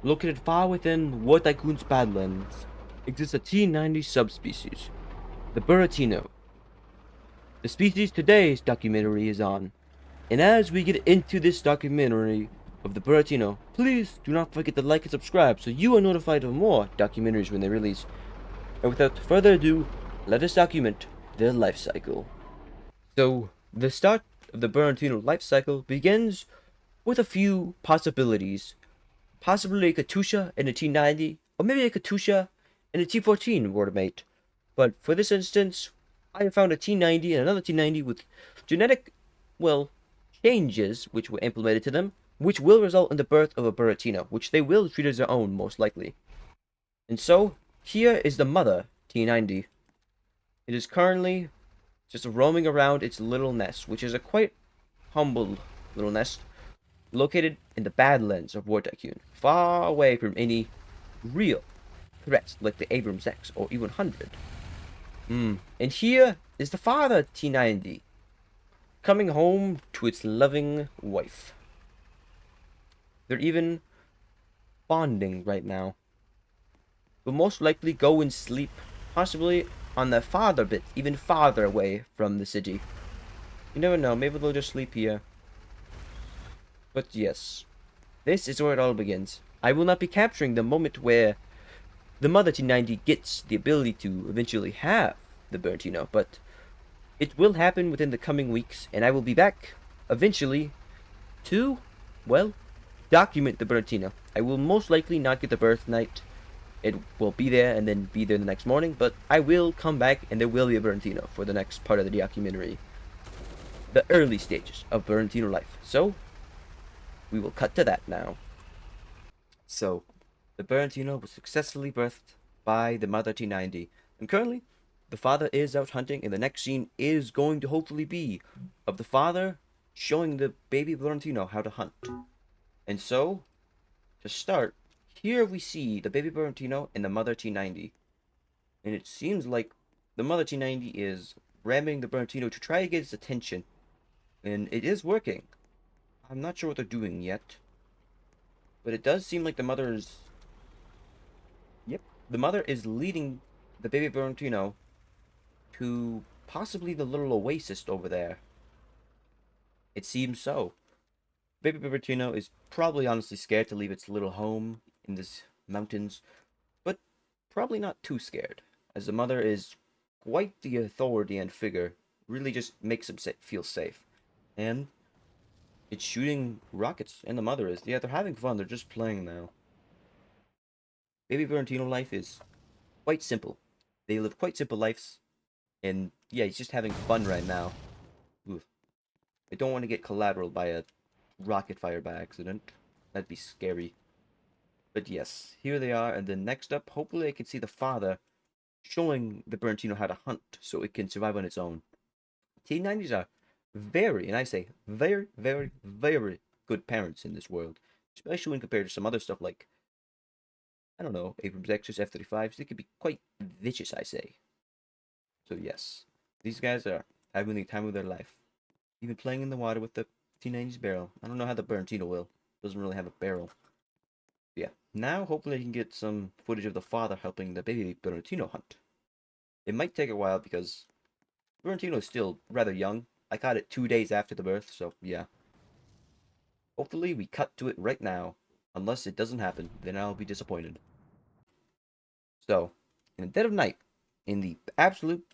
Located far within War Tycoon's Badlands, exists a T90 subspecies, the Buratino. The species today's documentary is on. And as we get into this documentary of the Buratino, please do not forget to like and subscribe so you are notified of more documentaries when they release. And without further ado, let us document their life cycle. So, the start of the Buratino life cycle begins with a few possibilities. Possibly a Katusha and a T90, or maybe a Katusha and a T14 were to mate. But for this instance, I have found a T90 and another T90 with genetic, well, changes which were implemented to them, which will result in the birth of a Buratino, which they will treat as their own, most likely. And so, here is the mother T90. It is currently just roaming around its little nest, which is a quite humble little nest, located in the Badlands of War Tycoon, far away from any real threats like the Abrams X or even 100. And here is the father T90, coming home to its loving wife. They're even bonding right now. Will most likely go and sleep, possibly on the farther bit, even farther away from the city. You never know, maybe they'll just sleep here. But yes, this is where it all begins. I will not be capturing the moment where the mother T90 gets the ability to eventually have the Buratino, but it will happen within the coming weeks, and I will be back eventually to, well, document the Buratino. I will most likely not get the birth night. It will be there and then be there the next morning, but I will come back and there will be a Buratino for the next part of the documentary. The early stages of Buratino life. So, we will cut to that now. So, the Buratino was successfully birthed by the mother T90, and currently, the father is out hunting, and the next scene is going to hopefully be of the father showing the baby Buratino how to hunt. And so, to start, here we see the baby Buratino and the mother T90, and it seems like the mother T90 is ramming the Buratino to try to get its attention, and it is working. I'm not sure what they're doing yet, but it does seem like the mother is... Yep, the mother is leading the baby Buratino to possibly the little oasis over there. It seems so. Baby Buratino is probably honestly scared to leave its little home in these mountains, but probably not too scared, as the mother is quite the authority and figure, really just makes him feel safe. And it's shooting rockets, and the mother is. Yeah, they're having fun, they're just playing now. Baby Buratino life is quite simple. They live quite simple lives, and yeah, he's just having fun right now. Oof. I don't want to get collateral by a rocket fired by accident. That'd be scary. But yes, here they are, and then next up, hopefully I can see the father showing the Buratino how to hunt so it can survive on its own. T90s are very, and I say very, very, very good parents in this world, especially when compared to some other stuff like, I don't know, Abrams X's, F-35s. They could be quite vicious, I say. So yes, these guys are having the time of their life. Even playing in the water with the T90's barrel. I don't know how the Buratino will. Doesn't really have a barrel. Yeah, now hopefully I can get some footage of the father helping the baby Buratino hunt. It might take a while because Buratino is still rather young. I caught it 2 days after the birth, so yeah. Hopefully we cut to it right now. Unless it doesn't happen, then I'll be disappointed. So, in the dead of night, in the absolute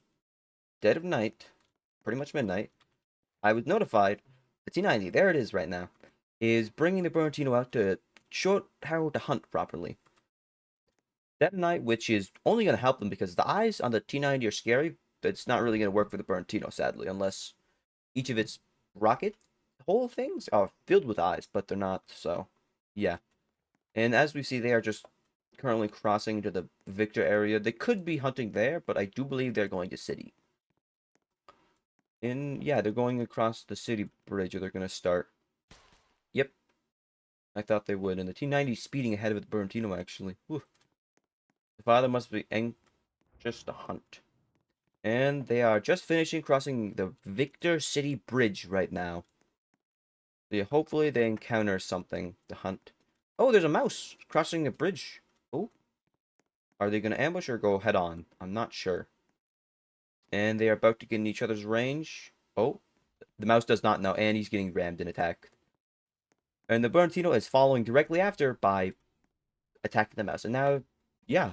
dead of night, pretty much midnight, I was notified the T90, there it is right now, is bringing the Buratino out to show it how to hunt properly. That night, which is only going to help them because the eyes on the T90 are scary, but it's not really going to work for the Buratino, sadly, unless each of its rocket whole things are filled with eyes, but they're not, so yeah. And as we see, they are just currently crossing into the Victor area. They could be hunting there, but I do believe they're going to city. And yeah, they're going across the city bridge, or they're going to start. Yep, I thought they would. And the T90 is speeding ahead of the Buratino, actually. Whew. The father must be anxious to hunt. And they are just finishing crossing the Victor City Bridge right now. So yeah, hopefully they encounter something to hunt. Oh, there's a mouse crossing a bridge. Oh, are they going to ambush or go head on? I'm not sure. And they are about to get in each other's range. Oh, the mouse does not know, and he's getting rammed in attack. And the Buratino is following directly after by attacking the mouse. And now, yeah,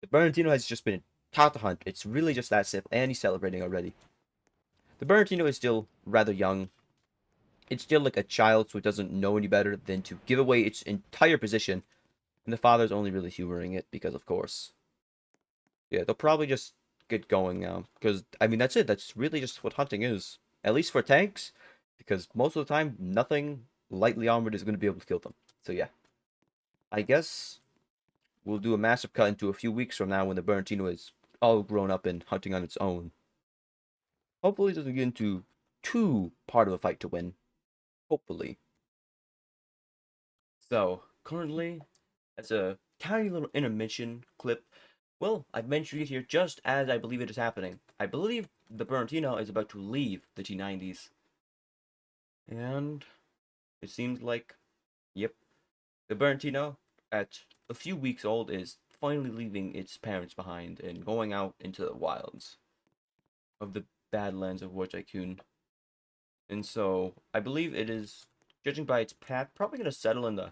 the Buratino has just been taught to hunt. It's really just that simple, and he's celebrating already. The Buratino is still rather young. It's still like a child, so it doesn't know any better than to give away its entire position. And the father's only really humoring it because, of course. Yeah, they'll probably just get going now. Because, I mean, that's it. That's really just what hunting is. At least for tanks. Because most of the time, nothing lightly armored is going to be able to kill them. So, yeah. I guess we'll do a massive cut into a few weeks from now when the Buratino is all grown up and hunting on its own. Hopefully it doesn't get into too part of a fight to win. Hopefully. So, currently, as a tiny little intermission clip, well, I've mentioned it here just as I believe it is happening. I believe the Buratino is about to leave the T90s. And it seems like, yep, the Buratino, at a few weeks old, is finally leaving its parents behind and going out into the wilds of the Badlands of War Tycoon. And so, I believe it is, judging by its path, probably going to settle in the,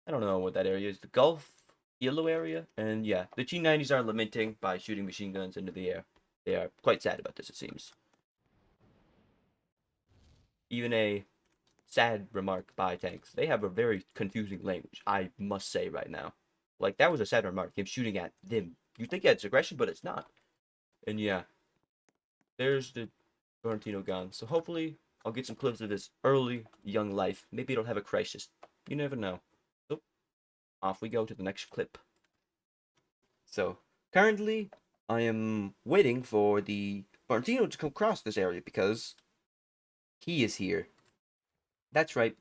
I don't know what that area is, the Gulf Yellow area. And yeah, the T90s are lamenting by shooting machine guns into the air. They are quite sad about this, it seems. Even a sad remark by tanks. They have a very confusing language, I must say right now. Like, that was a sad remark, him shooting at them. You think it's aggression, but it's not. And yeah, there's the Buratino gone. So hopefully, I'll get some clips of his early, young life. Maybe it'll have a crisis. You never know. So, off we go to the next clip. So, currently, I am waiting for the Buratino to come across this area because he is here. That's right.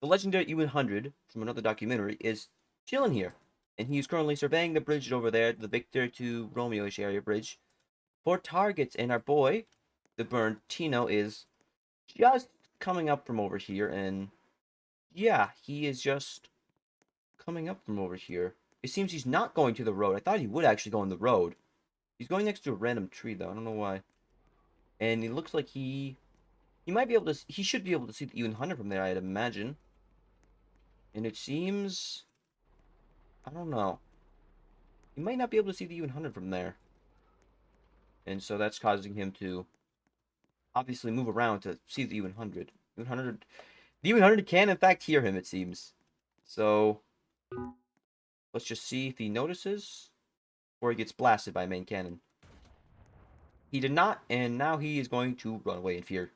The legendary E100 from another documentary is chilling here, and he is currently surveying the bridge over there, the Victor to Romeo-ish area bridge, for targets. And our boy, the Buratino, is just coming up from over here, and yeah, he is just coming up from over here. It seems he's not going to the road. I thought he would actually go on the road. He's going next to a random tree, though. I don't know why. And it looks like he might be able to. He should be able to see the E100 from there, I'd imagine. And it seems, I don't know. He might not be able to see the U100 from there. And so that's causing him to obviously move around to see the U100. U100, the U100 can in fact hear him, it seems. So let's just see if he notices or he gets blasted by main cannon. He did not, and now he is going to run away in fear.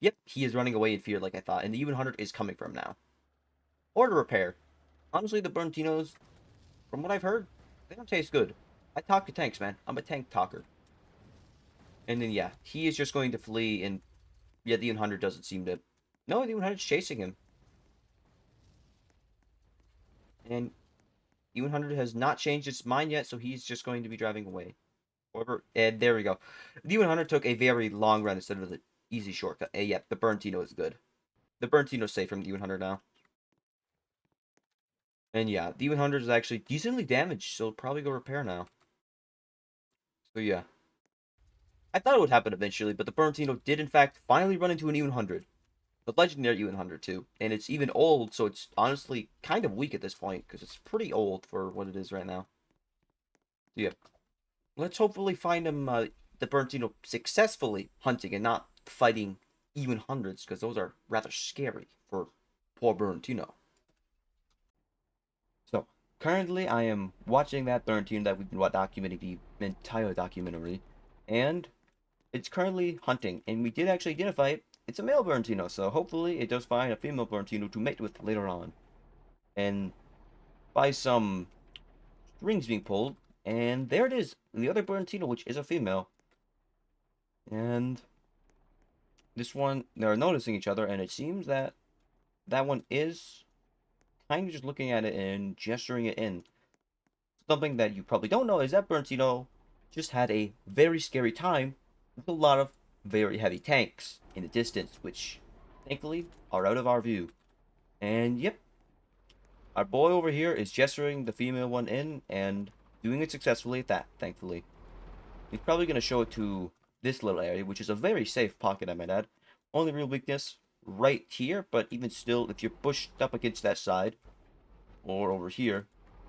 Yep, he is running away in fear like I thought, and the U100 is coming for him now. Order repair. Honestly, the Buratinos, from what I've heard, they don't taste good. I talk to tanks, man. I'm a tank talker. And then, yeah, he is just going to flee, and yeah, the 100 doesn't seem to. No, the 100 is chasing him. And the 100 has not changed its mind yet, so he's just going to be driving away. However, and there we go. The 100 took a very long run instead of the easy shortcut. Yep, the Buratino is good. The Buratino is safe from the 100 now. And yeah, the 100 is actually decently damaged, so it'll probably go repair now. So yeah. I thought it would happen eventually, but the Buratino did in fact finally run into an E100. The legendary E100 too. And it's even old, so it's honestly kind of weak at this point, because it's pretty old for what it is right now. So yeah. Let's hopefully find him, the Buratino, successfully hunting and not fighting E100s, because those are rather scary for poor Buratino. So, currently I am watching that Buratino that we've been documenting the entire documentary, and it's currently hunting, and we did actually identify it. It's a male Buratino, so hopefully it does find a female Buratino to mate with later on. And by some strings being pulled, and there it is, and the other Buratino, which is a female. And this one, they're noticing each other, and it seems that that one is kind of just looking at it and gesturing it in. Something that you probably don't know is that Buratino just had a very scary time with a lot of very heavy tanks in the distance, which thankfully are out of our view. And yep, Our boy over here is gesturing the female one in and doing it successfully at that, thankfully. He's probably going to show it to this little area, which is a very safe pocket, I might add. Only real weakness right here, but even still, if you're pushed up against that side, or over here,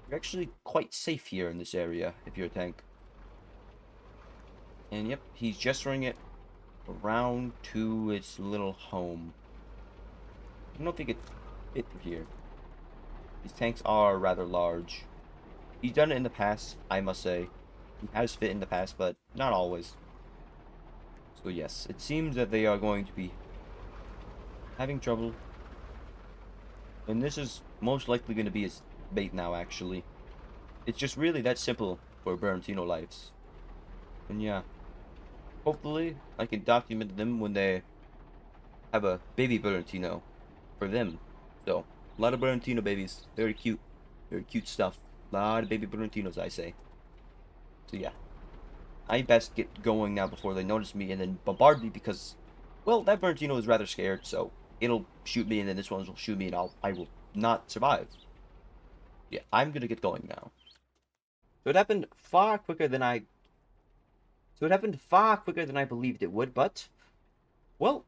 you're actually quite safe here in this area if you're a tank. And yep, he's gesturing it around to its little home. I don't know if he could fit through here. These tanks are rather large. He's done it in the past, I must say. He has fit in the past, but not always. So yes, it seems that they are going to be having trouble. And this is most likely going to be his bait now, actually. It's just really that simple for Buratino lives. And yeah, hopefully I can document them when they have a baby Buratino for them. So, a lot of Buratino babies. Very cute. Very cute stuff. A lot of baby Buratinos, I say. So yeah, I best get going now before they notice me and then bombard me because, well, that Buratino is rather scared, so it'll shoot me and then this one will shoot me and I will not survive. Yeah, I'm gonna get going now. So it happened far quicker than I believed it would, but, well,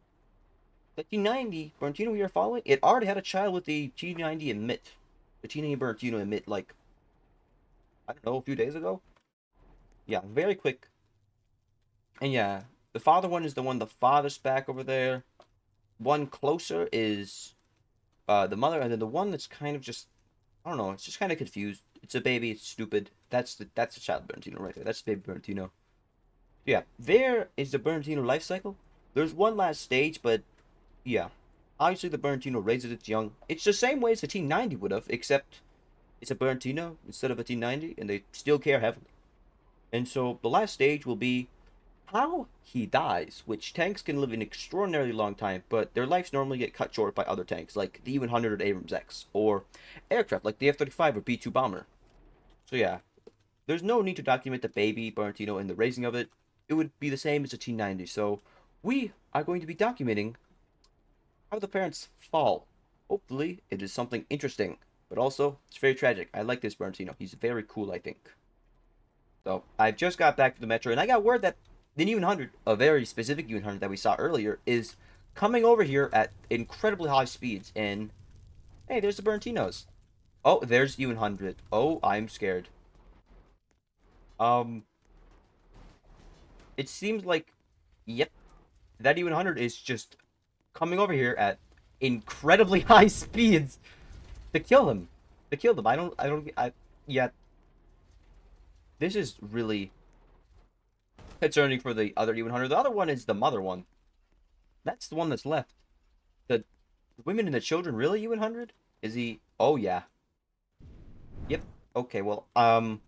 the T90 Buratino we are following, it already had a child with the T90 emit. The T90 Buratino emit, like, I don't know, a few days ago? Yeah, very quick. And yeah, the father one is the one the farthest back over there. One closer is the mother, and then the one that's kind of just, I don't know, it's just kind of confused. It's a baby, it's stupid. That's the child Buratino right there. That's the baby Buratino. Yeah, there is the Buratino life cycle. There's one last stage, but yeah. Obviously the Buratino raises its young. It's the same way as the T90 would have, except it's a Buratino instead of a T90, and they still care heavily. And so the last stage will be how he dies, which tanks can live an extraordinarily long time, but their lives normally get cut short by other tanks, like the U-100 or Abrams X, or aircraft like the F-35 or B-2 bomber. So yeah, there's no need to document the baby Buratino and the raising of it. It would be the same as a T-90, so we are going to be documenting how the parents fall. Hopefully, it is something interesting, but also, it's very tragic. I like this Buratino. He's very cool, I think. So, I just got back to the metro, and I got word that the U-100, a very specific U-100 that we saw earlier, is coming over here at incredibly high speeds, and hey, there's the Buratinos. Oh, there's U-100. Oh, I'm scared. It seems like, yep, that U-100 is just coming over here at incredibly high speeds to kill them. Yeah, this is really concerning for the other U-100. The other one is the mother one. That's the one that's left. The women and the children, really, U-100? Is he? Oh, yeah. Yep. Okay, well, the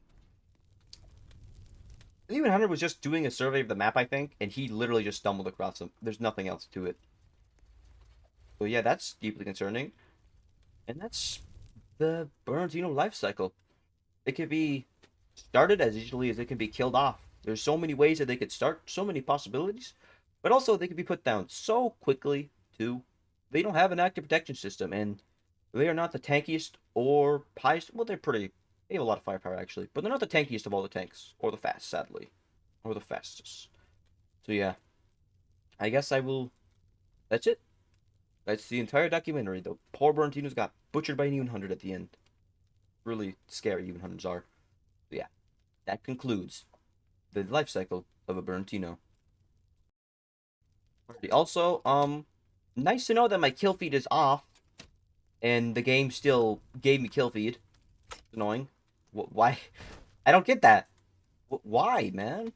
U-100 was just doing a survey of the map, I think, and he literally just stumbled across them. There's nothing else to it. So yeah, that's deeply concerning. And that's the Buratino life cycle. It can be started as easily as it can be killed off. There's so many ways that they could start, so many possibilities, but also they can be put down so quickly too. They don't have an active protection system, and they are not the tankiest or highest. Well, they have a lot of firepower actually, but they're not the tankiest of all the tanks, or the fast, sadly, or the fastest. So yeah, I guess I will. That's it. That's the entire documentary. The poor Buratinos got butchered by an U-100 at the end. Really scary U-100s are. But yeah, that concludes the life cycle of a Buratino. Also, nice to know that my kill feed is off, and the game still gave me kill feed. It's annoying. Why? I don't get that. Why, man?